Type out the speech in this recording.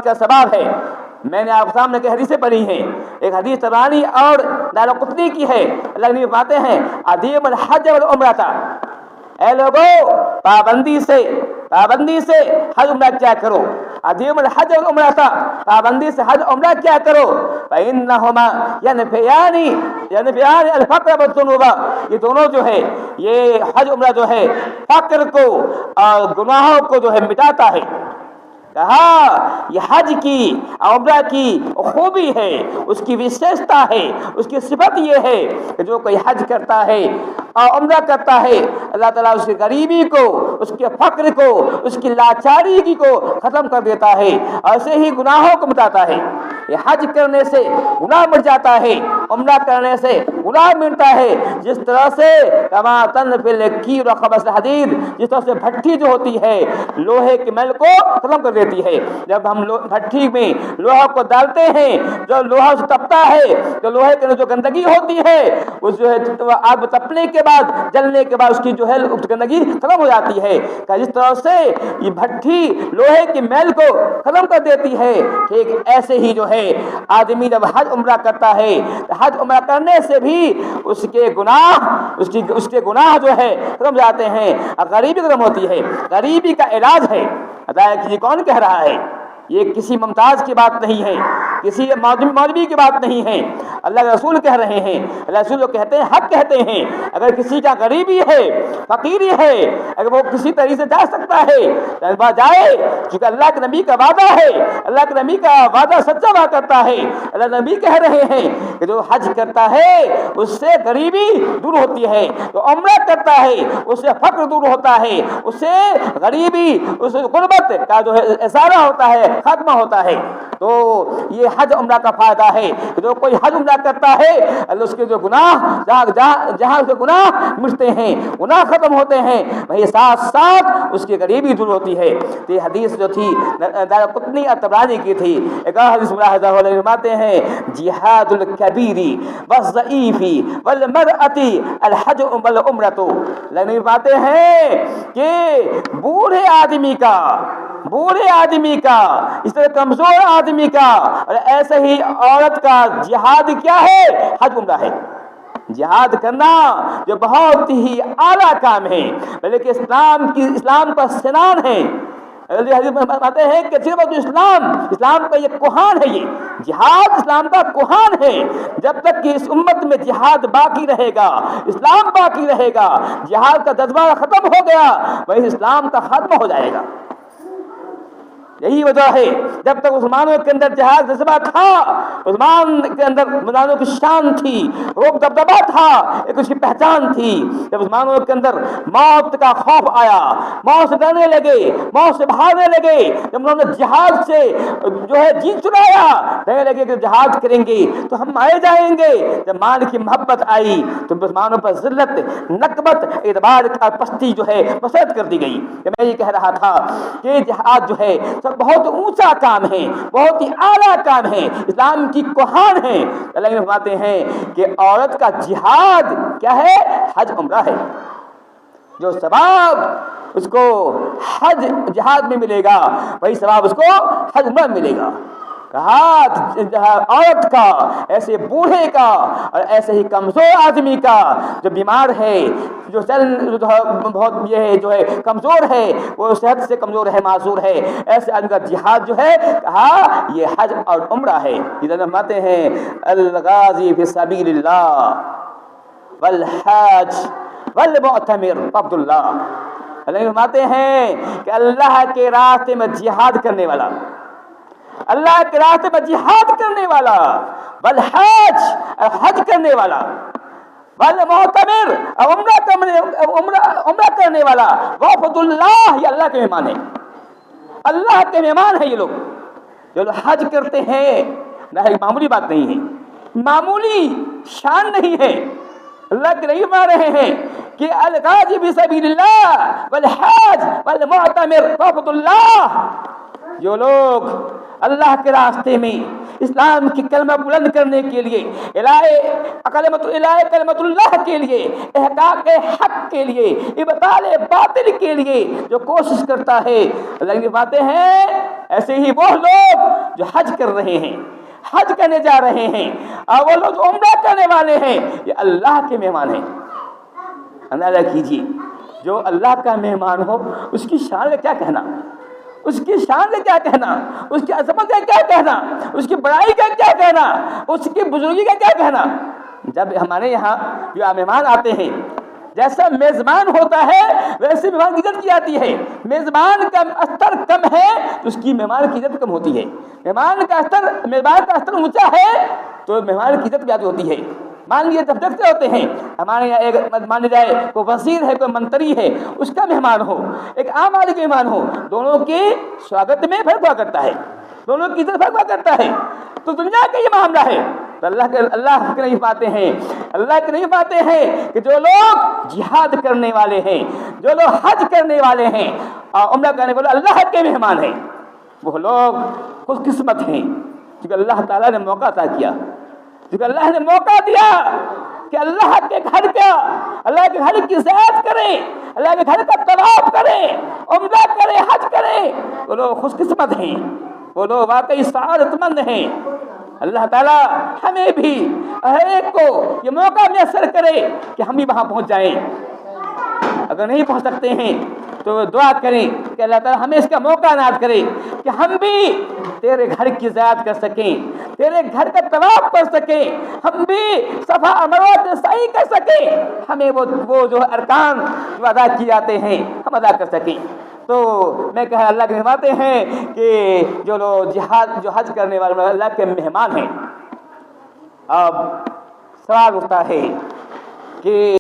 کا ثواب ہے۔ میں نے آپ کے سامنے کی حدیثیں پڑھی ہیں، ایک حدیث طبرانی اور دارقطنی کی ہے۔ اللہ نبی فرماتے ہیں ادیم الحج والعمرہ، اے لوگوں پابندی سے حج عمرہ کیا کرو، ادیم الحج والعمرہ، پابندی سے حج عمرہ کیا کرو، فإنهما ينفيان الفقر والذنوب، یہ دونوں جو ہے یہ حج عمرہ جو ہے فقر کو اور گناہوں کو جو ہے مٹاتا ہے۔ کہا یہ حج کی عمرہ کی خوبی ہے، اس کی وشیشتا ہے، اس کی صفت یہ ہے کہ جو کوئی حج کرتا ہے اور عمرہ کرتا ہے اللہ تعالیٰ اس کی غریبی کو، اس کے فقر کو، اس کی لاچاری کو ختم کر دیتا ہے، ایسے ہی گناہوں کو مٹاتا ہے۔ یہ حج کرنے سے گناہ مٹ جاتا ہے، عمرہ کرنے سے گناہ مٹتا ہے، جس طرح سے کما تنفی الکیر وخبث الحدید، جس طرح سے بھٹی جو ہوتی ہے لوہے کے میل کو ختم کر دیتی ہے۔ جب ہم بھٹی میں لوہا کو ڈالتے ہیں، جو لوہا سے تپتا ہے تو لوہے کے جو گندگی ہوتی ہے اس جو ہے آگ تپنے کے بعد، جلنے کے بعد اس کی جو ہے گندگی ختم ہو جاتی ہے۔ کہ جس طرح سے یہ بھٹی لوہے کے میل کو ختم کر دیتی ہے، ٹھیک ایسے ہی جو ہے آدمی جب حج عمرہ کرتا ہے تو حج عمرہ کرنے سے بھی اس کے گناہ جو ہے ختم جاتے ہیں، غریبی ختم ہوتی ہے۔ غریبی کا علاج ہے، یہ کون کہہ رہا ہے؟ یہ کسی ممتاز کی بات نہیں ہے، کسی مولوی کی بات نہیں ہے، اللہ کے رسول کہہ رہے ہیں۔ اللہ رسول کہتے ہیں، حق کہتے ہیں، اگر کسی کا غریبی ہے، فقیری ہے، اگر وہ کسی طریقے سے جا سکتا ہے تو جائے، چونکہ اللہ کے نبی کا وعدہ ہے، اللہ کے نبی کا وعدہ سچا ہوا کرتا ہے۔ اللہ نبی کہہ رہے ہیں کہ جو حج کرتا ہے اس سے غریبی دور ہوتی ہے، جو عمرہ کرتا ہے اس سے فقر دور ہوتا ہے، اس سے غریبی، اس غربت کا جو ہے ازالہ ہوتا ہے، ختم ہوتا ہے۔ تو یہ حج عمرہ کا فائدہ ہے کہ جو کوئی حج عمرہ کرتا ہے اللہ اس کے جو گناہ جہاں اس کے گناہ مٹتے ہیں، گناہ ختم ہوتے ہیں، وہی ساتھ ساتھ اس کی غریبی دور ہوتی ہے۔ تو یہ حدیث جو تھی دارقطنی اور طبرانی کی تھی۔ ایک اور حدیث ملاحظہ علیہ فرماتے ہیں جہاد الکبیر والضعیف والمرأۃ الحج والعمرۃ، فرماتے ہیں کہ بوڑھے آدمی کا اس طرح کمزور آدمی کا اور ایسے ہی عورت کا جہاد کیا ہے؟ حج عمرہ ہے۔ جہاد کرنا جو بہت ہی اعلیٰ کام ہے، بلکہ اسلام کا سنان ہے۔ حدیث میں بتاتے ہیں کہ صرف اسلام کا یہ کوہان ہے، یہ جہاد اسلام کا کوہان ہے۔ جب تک کہ اس امت میں جہاد باقی رہے گا، اسلام باقی رہے گا، جہاد کا جذبہ ختم ہو گیا وہی اسلام کا خاتمہ ہو جائے گا۔ یہی وجہ ہے جب تک مسلمانوں کے اندر جہاد جذبہ تھا، مسلمان کے اندر مسلمانوں کی شان تھی، روب دبدبہ تھا، ایک اس کی پہچان تھی۔ جب مسلمانوں کے اندر موت کا خوف آیا، موت سے ڈرنے لگے، موت سے بھاگنے لگے، جب انہوں نے جہاد سے جو ہے جی چرایا، کہنے لگے کہ جہاد کریں گے تو ہم مارے جائیں گے۔ جب مال کی محبت آئی تو مسلمانوں پر ذلت، نکبت، اعتبار کا پستی جو ہے مسلط کر دی گئی۔ کہ میں یہ کہہ رہا تھا کہ جہاد جو ہے بہت اونچا کام ہے، بہت ہی اعلیٰ کام ہے، اسلام کی کوہان ہے۔ اللہ فرماتے ہیں کہ عورت کا جہاد کیا ہے؟ حج عمرہ ہے۔ جو ثواب اس کو حج جہاد میں ملے گا وہی ثواب اس کو حج عمرہ میں ملے گا۔ کہا عورت کا، ایسے بوڑھے کا اور ایسے ہی کمزور آدمی کا جو بیمار ہے، جو بہت یہ ہے جو ہے کمزور ہے، وہ صحت سے کمزور ہے، معذور ہے، ایسے آدمی کا جہاد جو ہے کہا یہ حج اور عمرہ ہے۔ ادھر فرماتے ہیں الغازی فی سبیل اللہ والحاج والمعتمر عبد اللہ۔ اللہ فرماتے ہیں کہ اللہ کے راستے میں جہاد کرنے والا، اللہ کے راستے میں جہاد کرنے والا، والحاج حج کرنے والا، والمعتمر عمرہ کرنے والا، وفد اللہ، یہ اللہ کے مہمان ہیں، اللہ کے مہمان ہیں یہ لوگ۔ جو لوگ حج کرتے ہیں نہ معمولی بات نہیں ہے، معمولی شان نہیں ہے۔ اللہ کے نبی فرما رہے ہیں کہ الغازی فی سبیل اللہ والحاج والمعتمر وفد اللہ، جو لوگ اللہ کے راستے میں اسلام کی کلمہ بلند کرنے کے لیے، کلمت اللہ کے لیے، احقاق حق کے لیے، ابطال باطل کے لیے جو کوشش کرتا ہے، اللہ کی باتیں ہیں ایسے ہی وہ لوگ جو حج کر رہے ہیں، حج کرنے جا رہے ہیں، اور وہ لوگ جو عمرہ کرنے والے ہیں، یہ اللہ کے مہمان ہیں۔ اندازہ کیجیے، جو اللہ کا مہمان ہو اس کی شان کا کیا کہنا، اس کی شان کا کیا کہنا، اس کی عظمت کا کیا کہنا، اس کی بڑائی کا کیا کہنا، اس کی بزرگی کا کیا کہنا۔ جب ہمارے یہاں جو مہمان آتے ہیں، جیسا میزبان ہوتا ہے ویسے مہمان کی عزت کی جاتی ہے۔ میزبان کا استر کم ہے تو اس کی مہمان کی عزت کم ہوتی ہے، میزبان کا استر اونچا ہے تو مہمان کی عزت زیادہ ہوتی ہے۔ مان لیجیے جب دیکھتے ہوتے ہیں ہمارے یہاں ایک مان جائے کوئی وزیر ہے، کوئی منتری ہے، اس کا مہمان ہو، ایک عام آدمی کا مہمان ہو، دونوں کے سواگت میں فرق ہوا کرتا ہے، دونوں کی عزت فرق ہوا کرتا ہے۔ تو دنیا کا یہ معاملہ ہے، تو اللہ کی نہیں باتیں ہیں، اللہ کی نہیں باتیں ہیں کہ جو لوگ جہاد کرنے والے ہیں، جو لوگ حج کرنے والے ہیں اور عمرہ کرنے والے اللہ کے مہمان ہیں، وہ لوگ خوش قسمت ہیں، کیونکہ اللہ تعالیٰ نے موقع عطا کیا، کیونکہ اللہ نے موقع دیا کہ اللہ کے گھر کی زیارت کرے، اللہ کے گھر کا طواف کرے، عمرہ کرے، حج کرے، وہ لوگ خوش قسمت ہیں، وہ لوگ واقعی سعادت مند ہیں۔ اللہ تعالیٰ ہمیں بھی ہر ایک کو یہ موقع میسر کرے کہ ہم بھی وہاں پہنچ جائیں، اگر نہیں پہنچ سکتے ہیں تو دعا کریں کہ اللہ تعالیٰ ہمیں اس کا موقع عنایت کرے کہ ہم بھی تیرے گھر کی زیارت کر سکیں، تیرے گھر کا طواف کر سکیں، ہم بھی صفا اور مروہ کا سعی کر سکیں، ہمیں وہ جو ارکان جو ادا کیے جاتے ہیں ہم ادا کر سکیں۔ تو میں کہا اللہ کے فرماتے ہیں کہ جو لوگ جو حج کرنے والے اللہ کے مہمان ہیں۔ اب سوال اٹھتا ہے کہ